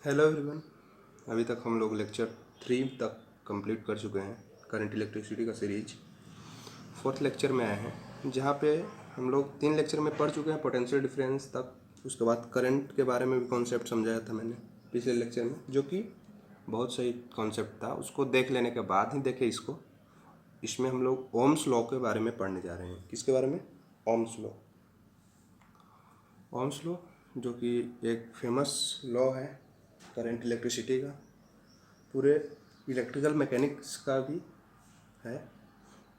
Hello everyone. अभी तक हम लोग लेक्चर 3 तक कंप्लीट कर चुके हैं करंट इलेक्ट्रिसिटी का सीरीज। फोर्थ लेक्चर में आए हैं जहाँ पे हम लोग 3 लेक्चर में पढ़ चुके हैं पोटेंशियल डिफरेंस तक। उसके बाद करंट के बारे में भी कॉन्सेप्ट समझाया था मैंने पिछले लेक्चर में, जो कि बहुत सही कॉन्सेप्ट था। उसको देख लेने के बाद ही देखें इसको। इसमें हम लोग ओम्स लॉ के बारे में पढ़ने जा रहे हैं। किसके बारे में? Ohm's law. ओम्स लॉ जो कि एक फेमस लॉ है करंट इलेक्ट्रिसिटी का, पूरे इलेक्ट्रिकल मैकेनिक्स का भी है।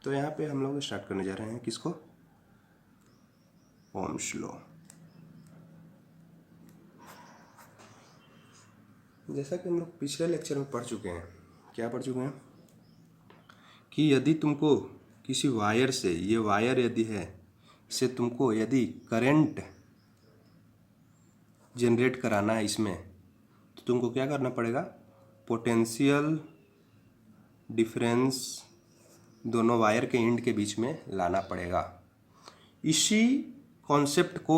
तो यहाँ पे हम लोग स्टार्ट करने जा रहे हैं किसको? Ohm's law. जैसा कि हम लोग पिछले लेक्चर में पढ़ चुके हैं, क्या पढ़ चुके हैं कि यदि तुमको किसी वायर से, ये वायर यदि है, से तुमको यदि करंट जनरेट कराना है इसमें, तो तुमको क्या करना पड़ेगा? पोटेंशियल डिफरेंस दोनों वायर के एंड के बीच में लाना पड़ेगा। इसी कॉन्सेप्ट को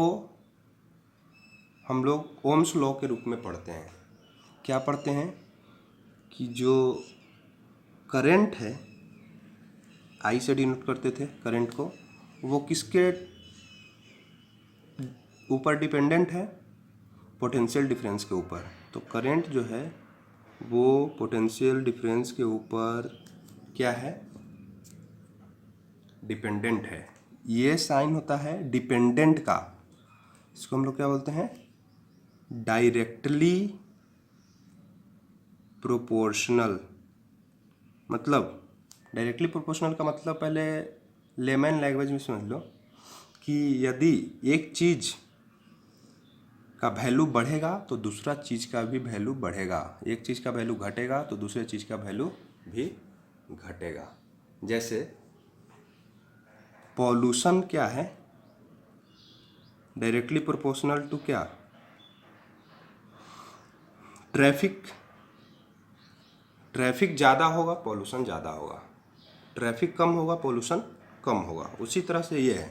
हम लोग ओम्स लॉ के रूप में पढ़ते हैं। क्या पढ़ते हैं कि जो करंट है, आई से डिनोट करते थे करंट को, वो किसके ऊपर डिपेंडेंट है? पोटेंशियल डिफरेंस के ऊपर। तो करंट जो है वो पोटेंशियल डिफरेंस के ऊपर क्या है? डिपेंडेंट है। ये साइन होता है डिपेंडेंट का, इसको हम लोग क्या बोलते हैं? Directly proportional. मतलब डायरेक्टली प्रोपोर्शनल का मतलब पहले लेमन लैंग्वेज में समझ लो कि यदि एक चीज़ का वैल्यू बढ़ेगा तो दूसरा चीज़ का भी वैल्यू बढ़ेगा, एक चीज़ का वैल्यू घटेगा तो दूसरे चीज़ का वैल्यू भी घटेगा। जैसे पॉल्यूशन क्या है? डायरेक्टली प्रोपोर्शनल टू क्या? ट्रैफिक। ट्रैफिक ज़्यादा होगा पॉल्यूशन ज़्यादा होगा, ट्रैफिक कम होगा पॉल्यूशन कम होगा। उसी तरह से ये है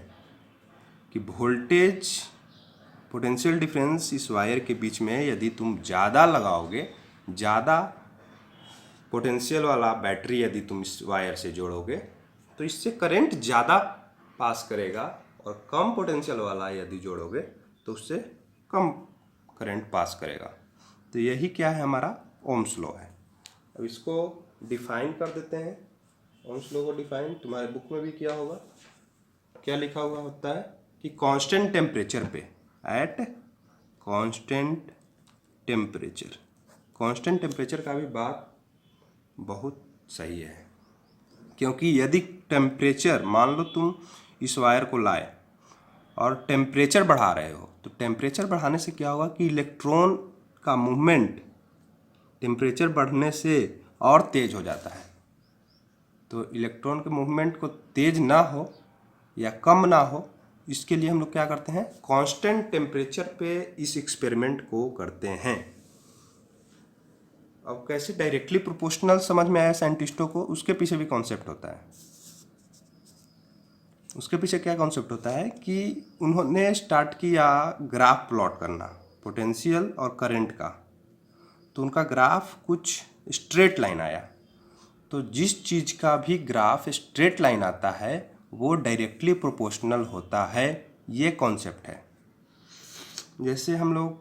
कि वोल्टेज पोटेंशियल डिफरेंस इस वायर के बीच में यदि तुम ज़्यादा लगाओगे, ज़्यादा पोटेंशियल वाला बैटरी यदि तुम इस वायर से जोड़ोगे तो इससे करंट ज़्यादा पास करेगा, और कम पोटेंशियल वाला यदि जोड़ोगे तो उससे कम करंट पास करेगा। तो यही क्या है? हमारा ओम्स लॉ है। अब इसको डिफाइन कर देते हैं। ओम्स लॉ को डिफाइन तुम्हारे बुक में भी किया होगा। क्या लिखा हुआ होता है कि कांस्टेंट टेम्परेचर पे, at constant temperature. Constant temperature का भी बात बहुत सही है, क्योंकि यदि टेम्परेचर, मान लो तुम इस वायर को लाए और टेम्परेचर बढ़ा रहे हो, तो टेम्परेचर बढ़ाने से क्या होगा कि इलेक्ट्रॉन का मूवमेंट टेम्परेचर बढ़ने से और तेज हो जाता है। तो इलेक्ट्रॉन के मूवमेंट को तेज ना हो या कम ना हो, इसके लिए हम लोग क्या करते हैं? कांस्टेंट टेम्परेचर पे इस एक्सपेरिमेंट को करते हैं। अब कैसे डायरेक्टली प्रोपोर्शनल समझ में आया साइंटिस्टों को, उसके पीछे भी कॉन्सेप्ट होता है। उसके पीछे क्या कॉन्सेप्ट होता है कि उन्होंने स्टार्ट किया ग्राफ प्लॉट करना पोटेंशियल और करंट का। तो उनका ग्राफ कुछ स्ट्रेट लाइन आया। तो जिस चीज़ का भी ग्राफ स्ट्रेट लाइन आता है वो डायरेक्टली प्रोपोर्शनल होता है। ये कॉन्सेप्ट है। जैसे हम लोग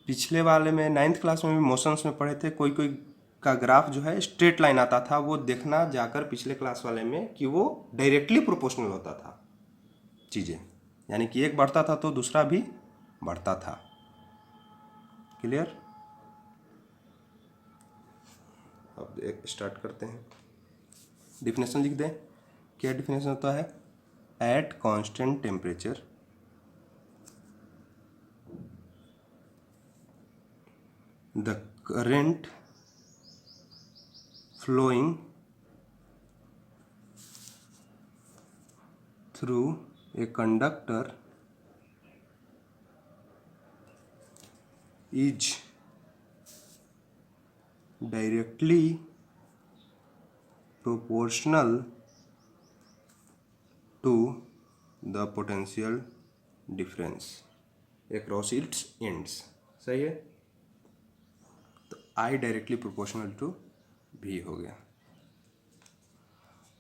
पिछले वाले में 9th क्लास में भी मोशंस में पढ़े थे, कोई कोई का ग्राफ जो है स्ट्रेट लाइन आता था। वो देखना जाकर पिछले क्लास वाले में कि वो डायरेक्टली प्रोपोर्शनल होता था चीज़ें, यानी कि एक बढ़ता था तो दूसरा भी बढ़ता था। क्लियर? अब एक स्टार्ट करते हैं। डिफिनेशन लिख दें। क्या डिफिनेशन होता है? At constant temperature the current flowing through a conductor is directly proportional to the potential difference across its ends। सही है? I directly proportional to V हो गया।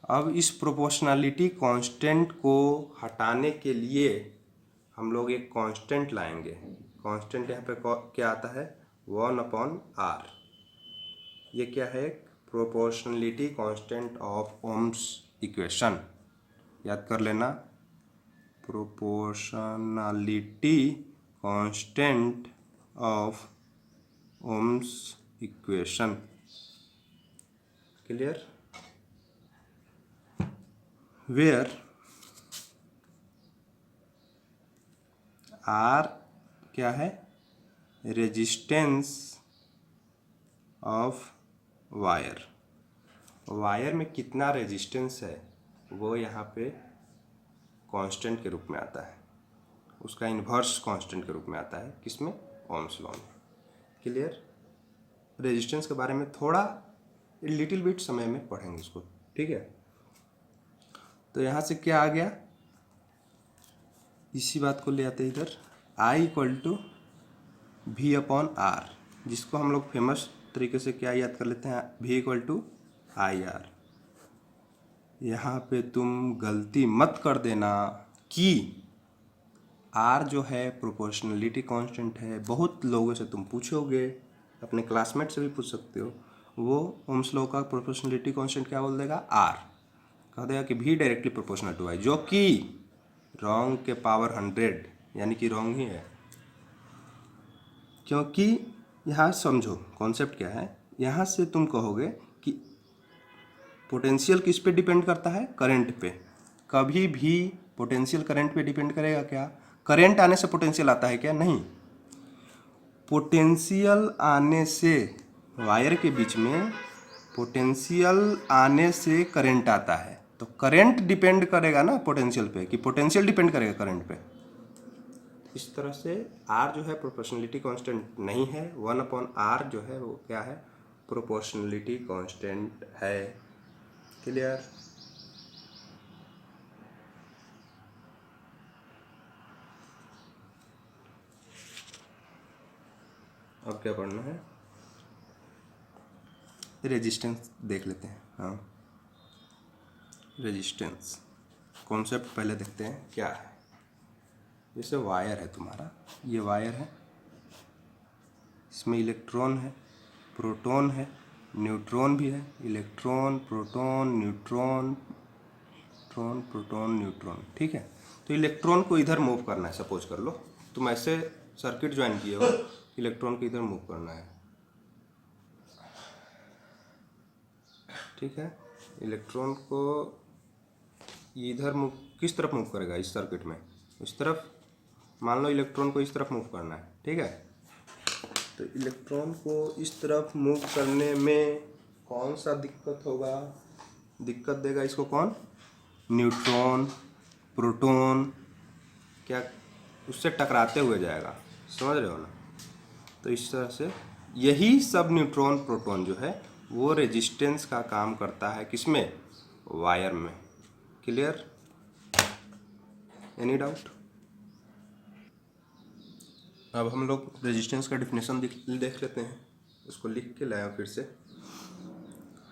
अब इस प्रोपोर्शनलिटी कांस्टेंट को हटाने के लिए हम लोग एक कांस्टेंट लाएंगे। कांस्टेंट यहाँ पे क्या आता है, 1/r। ये क्या है, proportionality constant of Ohm's equation. याद कर लेना, proportionality constant of Ohm's equation. Clear? Where R क्या है, रेजिस्टेंस ऑफ वायर। वायर में कितना रेजिस्टेंस है वो यहाँ पे कांस्टेंट के रूप में आता है, उसका इन्वर्स कांस्टेंट के रूप में आता है। किसमें, ओम्स लॉ में। क्लियर? रेजिस्टेंस के बारे में थोड़ा लिटिल बिट समय में पढ़ेंगे इसको, ठीक है। तो यहाँ से क्या आ गया, इसी बात को ले आते हैं इधर, I = V/R, जिसको हम लोग फेमस तरीके से क्या याद कर लेते हैं, V = IR। यहाँ पे तुम गलती मत कर देना कि R जो है प्रोपोर्शनलिटी कांस्टेंट है। बहुत लोगों से तुम पूछोगे, अपने क्लासमेट से भी पूछ सकते हो, वो ओम्स लॉ का प्रोपोर्शनलिटी कांस्टेंट क्या बोल देगा, R। कह देगा कि V directly proportional to I, जो कि रॉन्ग के पावर 100, यानी कि रॉन्ग ही है। क्योंकि यहाँ समझो कॉन्सेप्ट क्या है, यहाँ से तुम कहोगे कि पोटेंशियल किस पे डिपेंड करता है, करंट पे। कभी भी पोटेंशियल करंट पे डिपेंड करेगा क्या, करंट आने से पोटेंशियल आता है क्या, नहीं। पोटेंशियल आने से, वायर के बीच में पोटेंशियल आने से करंट आता है, तो करंट डिपेंड करेगा ना पोटेंशियल पे, कि पोटेंशियल डिपेंड करेगा करंट पे। इस तरह से R जो है प्रोपोर्शनलिटी कांस्टेंट नहीं है, 1/R जो है वो क्या है, प्रोपोर्शनलिटी कांस्टेंट है। क्लियर? अब क्या पढ़ना है, रेजिस्टेंस देख लेते हैं। हाँ, रेजिस्टेंस कॉन्सेप्ट पहले देखते हैं क्या है। जैसे वायर है तुम्हारा, ये वायर है, इसमें इलेक्ट्रॉन है, प्रोटॉन है, न्यूट्रॉन भी है। Electron, proton, neutron, proton, neutron, ठीक है। तो इलेक्ट्रॉन को इधर मूव करना है, सपोज कर लो तुम ऐसे सर्किट ज्वाइन किए हो, इलेक्ट्रॉन को इधर मूव करना है, ठीक है। इलेक्ट्रॉन को इधर मूव, किस तरफ मूव करेगा, इस सर्किट में इस तरफ। मान लो इलेक्ट्रॉन को इस तरफ मूव करना है, ठीक है। तो इलेक्ट्रॉन को इस तरफ मूव करने में कौन सा दिक्कत होगा, दिक्कत देगा इसको कौन, न्यूट्रॉन, प्रोटॉन, क्या उससे टकराते हुए जाएगा, समझ रहे हो ना। तो इस तरह से यही सब न्यूट्रॉन प्रोटॉन जो है वो रेजिस्टेंस का काम करता है, किसमें, वायर में। क्लियर? Any doubt? अब हम लोग रेजिस्टेंस का डिफिनेशन देख लेते हैं, उसको लिख के लाया फिर से।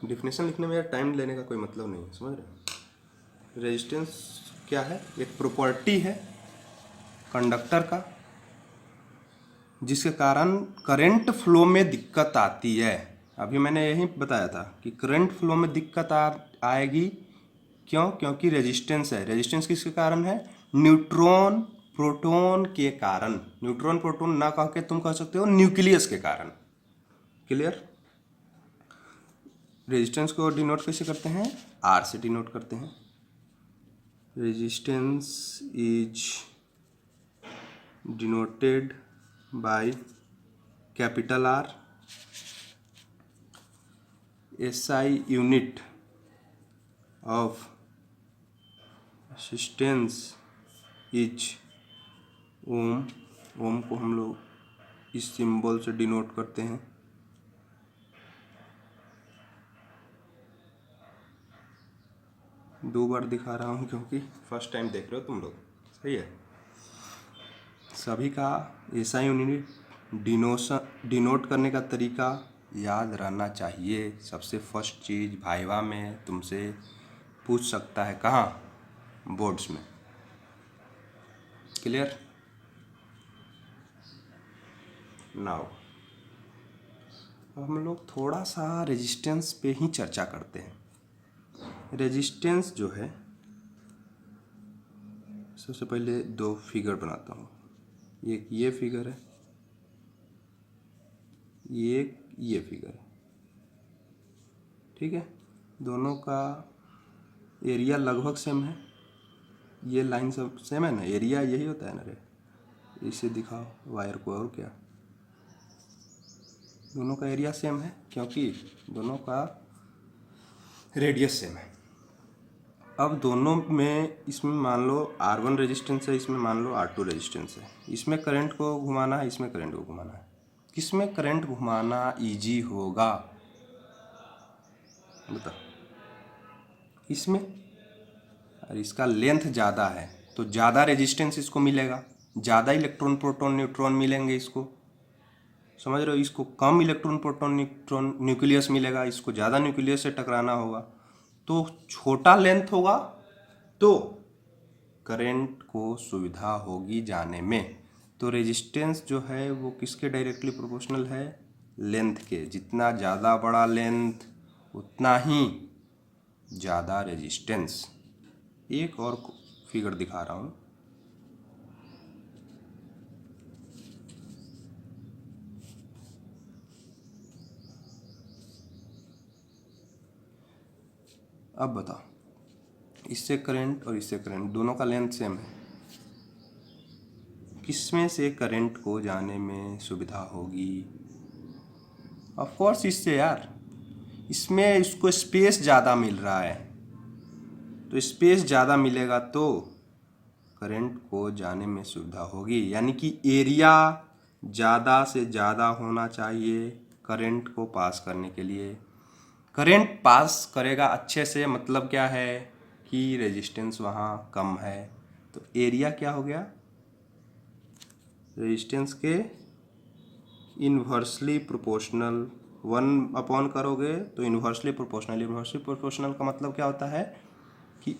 डिफिनेशन लिखने में यार टाइम लेने का कोई मतलब नहीं है, समझ रहे हो। रेजिस्टेंस क्या है, एक प्रॉपर्टी है कंडक्टर का, जिसके कारण करंट फ्लो में दिक्कत आती है। अभी मैंने यही बताया था कि करंट फ्लो में दिक्कत आएगी, क्यों, क्योंकि रेजिस्टेंस है। रेजिस्टेंस किसके कारण है, न्यूट्रॉन प्रोटॉन के कारण। न्यूट्रॉन प्रोटॉन ना कह के तुम कह सकते हो न्यूक्लियस के कारण। क्लियर? रेजिस्टेंस को डिनोट कैसे करते हैं, आर से डिनोट करते हैं। Resistance is denoted by capital R. SI unit of resistance is ohm. Ohm को हम लोग इस सिंबल से डिनोट करते हैं। दो बार दिखा रहा हूँ क्योंकि फर्स्ट टाइम देख रहे हो तुम लोग, सही है। सभी का SI यूनिट डिनोट करने का तरीका याद रहना चाहिए। सबसे फर्स्ट चीज़ वाइवा में तुमसे पूछ सकता है, कहाँ? बोर्ड्स में। क्लियर? नाउ हम लोग थोड़ा सा रेजिस्टेंस पे ही चर्चा करते हैं। रेजिस्टेंस जो है, सबसे पहले दो फिगर बनाता हूँ। एक ये फिगर है, ये फिगर है, ठीक है। दोनों का एरिया लगभग सेम है। ये लाइन सब सेम है ना, एरिया यही होता है ना रे। इसे दिखाओ वायर को, और क्या। दोनों का एरिया सेम है क्योंकि दोनों का रेडियस सेम है। अब दोनों में, इसमें मान लो R1 रेजिस्टेंस है, इसमें मान लो R2 रेजिस्टेंस है। इसमें करंट को घुमाना है, इसमें करंट को घुमाना है। किसमें करंट घुमाना इजी होगा बता? इसमें। और इसका लेंथ ज़्यादा है तो ज़्यादा रेजिस्टेंस इसको मिलेगा, ज़्यादा इलेक्ट्रॉन प्रोटॉन न्यूट्रॉन मिलेंगे इसको। समझ रहे हो? इसको कम इलेक्ट्रॉन प्रोटॉन न्यूट्रॉन न्यूक्लियस मिलेगा, इसको ज़्यादा न्यूक्लियस से टकराना होगा। तो छोटा लेंथ होगा तो करंट को सुविधा होगी जाने में। तो रेजिस्टेंस जो है वो किसके डायरेक्टली प्रोपोर्शनल है? लेंथ के। जितना ज़्यादा बड़ा लेंथ उतना ही ज़्यादा रेजिस्टेंस। एक और फिगर दिखा रहा हूँ। अब बताओ, इससे करंट और इससे करंट दोनों का लेंथ सेम है, किसमें से करंट को जाने में सुविधा होगी? ऑफ कोर्स इससे यार। इसमें इसको स्पेस ज़्यादा मिल रहा है, तो स्पेस ज़्यादा मिलेगा तो करंट को जाने में सुविधा होगी। यानी कि एरिया ज़्यादा से ज़्यादा होना चाहिए करंट को पास करने के लिए। करंट पास करेगा अच्छे से, मतलब क्या है कि रेजिस्टेंस वहाँ कम है, तो एरिया क्या हो गया? रेजिस्टेंस के इन्वर्सली प्रोपोर्शनल। 1 अपॉन करोगे तो इन्वर्सली प्रोपोर्शनल। इन्वर्सली प्रोपोर्शनल का मतलब क्या होता है कि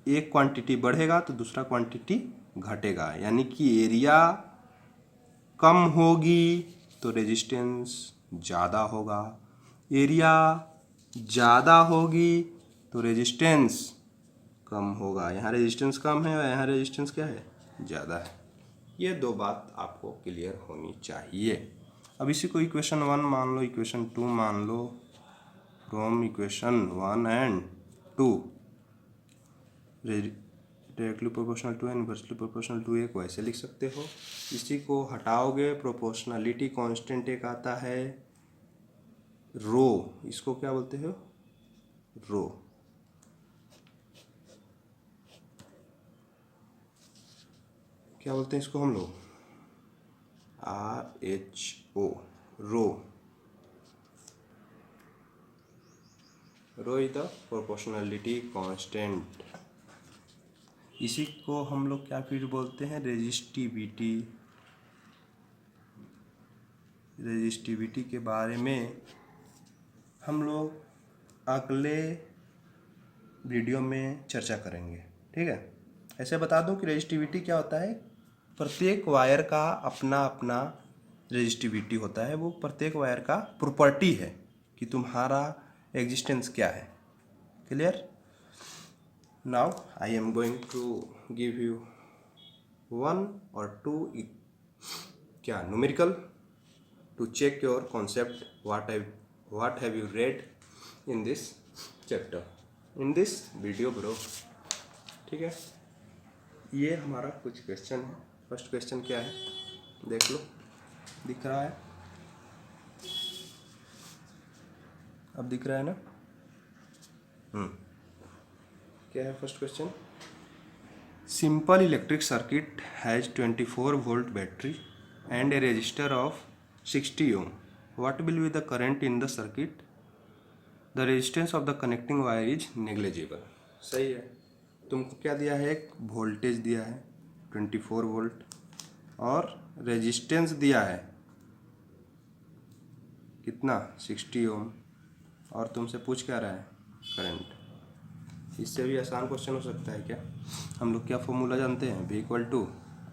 एक क्वांटिटी बढ़ेगा तो दूसरा क्वांटिटी घटेगा। यानी कि एरिया कम होगी तो रेजिस्टेंस ज़्यादा होगा, एरिया ज़्यादा होगी तो रेजिस्टेंस कम होगा। यहाँ रेजिस्टेंस कम है और यहाँ रेजिस्टेंस क्या है? ज़्यादा है। ये दो बात आपको क्लियर होनी चाहिए। अब इसी को इक्वेशन 1 मान लो, इक्वेशन 2 मान लो। From equation 1 and 2 directly proportional to inversely proportional to एक वैसे लिख सकते हो। इसी को हटाओगे, प्रोपोर्शनलिटी कांस्टेंट एक आता है रो। इसको क्या बोलते हो? रो। क्या बोलते हैं इसको हम लोग? RHO, rho. Rho is the proportionality constant. इसी को हम लोग क्या फिर बोलते हैं? रेजिस्टिविटी। रेजिस्टिविटी के बारे में हम लोग अगले वीडियो में चर्चा करेंगे, ठीक है। ऐसे बता दूं कि रेजिस्टिविटी क्या होता है। प्रत्येक वायर का अपना अपना रेजिस्टिविटी होता है। वो प्रत्येक वायर का प्रॉपर्टी है कि तुम्हारा एग्जिस्टेंस क्या है। Clear? Now I am going to give you 1 or 2 क्या numerical to check your concept, what have you read in this chapter, in this video bro। ठीक है, ये हमारा कुछ क्वेश्चन है। फर्स्ट क्वेश्चन क्या है देख लो, दिख रहा है? अब दिख रहा है ना? क्या है first question? Simple electric circuit has 24 volt battery and a resistor of 60 ohm. What will be the current in the circuit? The resistance of the connecting wire is negligible. सही है। तुमको क्या दिया है? एक वोल्टेज दिया है 24 वोल्ट और रेजिस्टेंस दिया है कितना 60 ओम, और तुमसे पूछ क्या रहा है करंट। इससे भी आसान क्वेश्चन हो सकता है क्या। हम लोग क्या फॉर्मूला जानते हैं, V equal to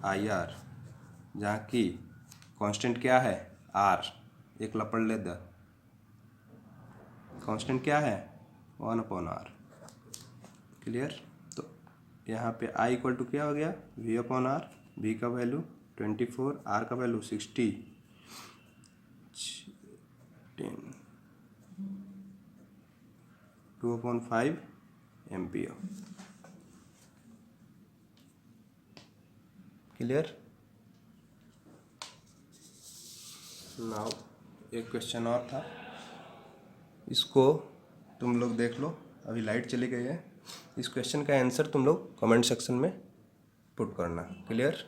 I R, जहाँ की कांस्टेंट क्या है R, एक लपड़ ले द, कांस्टेंट क्या है 1/R। क्लियर। तो यहाँ पे I इक्वल टू क्या हो गया V/R, V का वैल्यू 24, R का वैल्यू 60, 10 2/5 एम्पियर। क्लियर। नाउ एक क्वेश्चन और था, इसको तुम लोग देख लो, अभी लाइट चली गई है। इस क्वेश्चन का आंसर तुम लोग कमेंट सेक्शन में पुट करना। क्लियर।